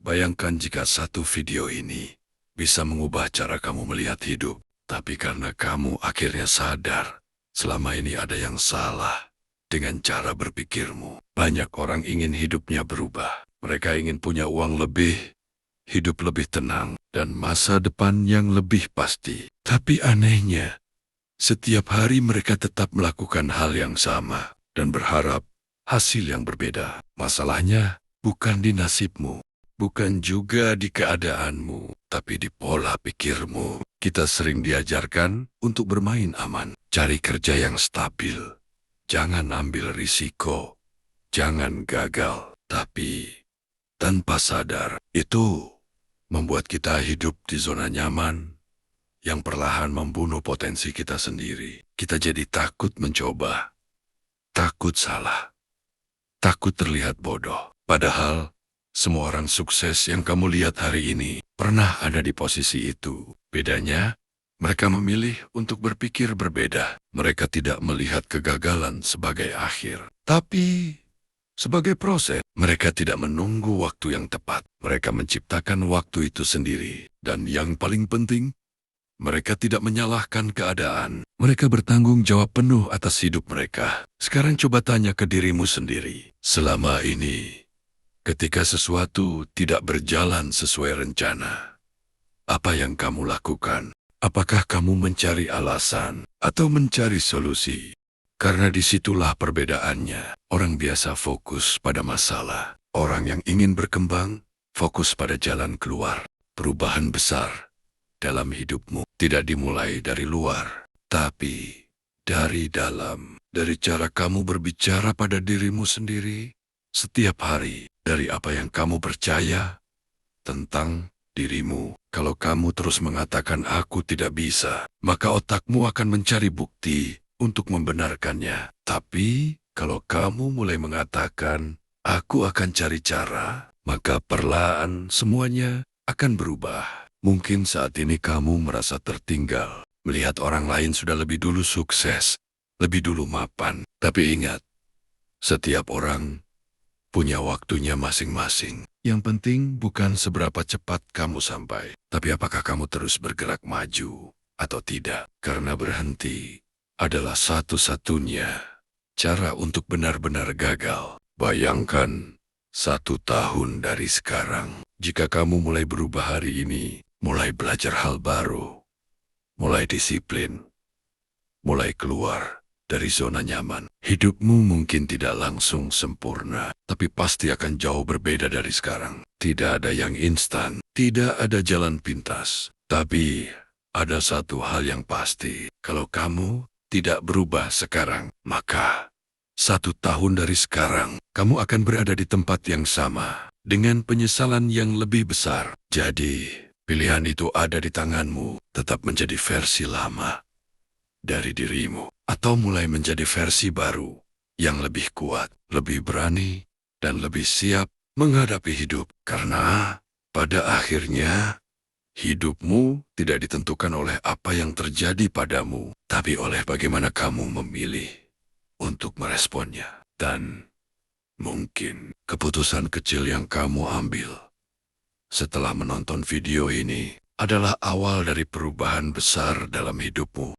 Bayangkan jika satu video ini bisa mengubah cara kamu melihat hidup. Tapi karena kamu akhirnya sadar, selama ini ada yang salah dengan cara berpikirmu. Banyak orang ingin hidupnya berubah. Mereka ingin punya uang lebih, hidup lebih tenang, dan masa depan yang lebih pasti. Tapi anehnya, setiap hari mereka tetap melakukan hal yang sama dan berharap hasil yang berbeda. Masalahnya bukan di nasibmu, bukan juga di keadaanmu, tapi di pola pikirmu. Kita sering diajarkan untuk bermain aman, cari kerja yang stabil, jangan ambil risiko, jangan gagal. Tapi tanpa sadar, itu membuat kita hidup di zona nyaman yang perlahan membunuh potensi kita sendiri. Kita jadi takut mencoba, takut salah, takut terlihat bodoh. Padahal semua orang sukses yang kamu lihat hari ini pernah ada di posisi itu. Bedanya, mereka memilih untuk berpikir berbeda. Mereka tidak melihat kegagalan sebagai akhir, tapi sebagai proses. Mereka tidak menunggu waktu yang tepat. Mereka menciptakan waktu itu sendiri. Dan yang paling penting, mereka tidak menyalahkan keadaan. Mereka bertanggung jawab penuh atas hidup mereka. Sekarang coba tanya ke dirimu sendiri. Selama ini, ketika sesuatu tidak berjalan sesuai rencana, apa yang kamu lakukan? Apakah kamu mencari alasan atau mencari solusi? Karena disitulah perbedaannya. Orang biasa fokus pada masalah. Orang yang ingin berkembang, fokus pada jalan keluar. Perubahan besar dalam hidupmu tidak dimulai dari luar, tapi dari dalam. Dari cara kamu berbicara pada dirimu sendiri setiap hari, dari apa yang kamu percaya tentang dirimu. Kalau kamu terus mengatakan aku tidak bisa, maka otakmu akan mencari bukti untuk membenarkannya. Tapi kalau kamu mulai mengatakan aku akan cari cara, maka perlahan semuanya akan berubah. Mungkin saat ini kamu merasa tertinggal, melihat orang lain sudah lebih dulu sukses, lebih dulu mapan. Tapi ingat, setiap orang punya waktunya masing-masing. Yang penting bukan seberapa cepat kamu sampai, tapi apakah kamu terus bergerak maju atau tidak. Karena berhenti adalah satu-satunya cara untuk benar-benar gagal. Bayangkan 1 tahun dari sekarang, jika kamu mulai berubah hari ini, mulai belajar hal baru, mulai disiplin, mulai keluar dari zona nyaman. Hidupmu mungkin tidak langsung sempurna, tapi pasti akan jauh berbeda dari sekarang. Tidak ada yang instan, tidak ada jalan pintas. Tapi ada satu hal yang pasti, kalau kamu tidak berubah sekarang, maka 1 tahun dari sekarang, kamu akan berada di tempat yang sama, dengan penyesalan yang lebih besar. Jadi, pilihan itu ada di tanganmu, tetap menjadi versi lama dari dirimu, atau mulai menjadi versi baru yang lebih kuat, lebih berani, dan lebih siap menghadapi hidup. Karena pada akhirnya, hidupmu tidak ditentukan oleh apa yang terjadi padamu, tapi oleh bagaimana kamu memilih untuk meresponnya. Dan mungkin keputusan kecil yang kamu ambil setelah menonton video ini adalah awal dari perubahan besar dalam hidupmu.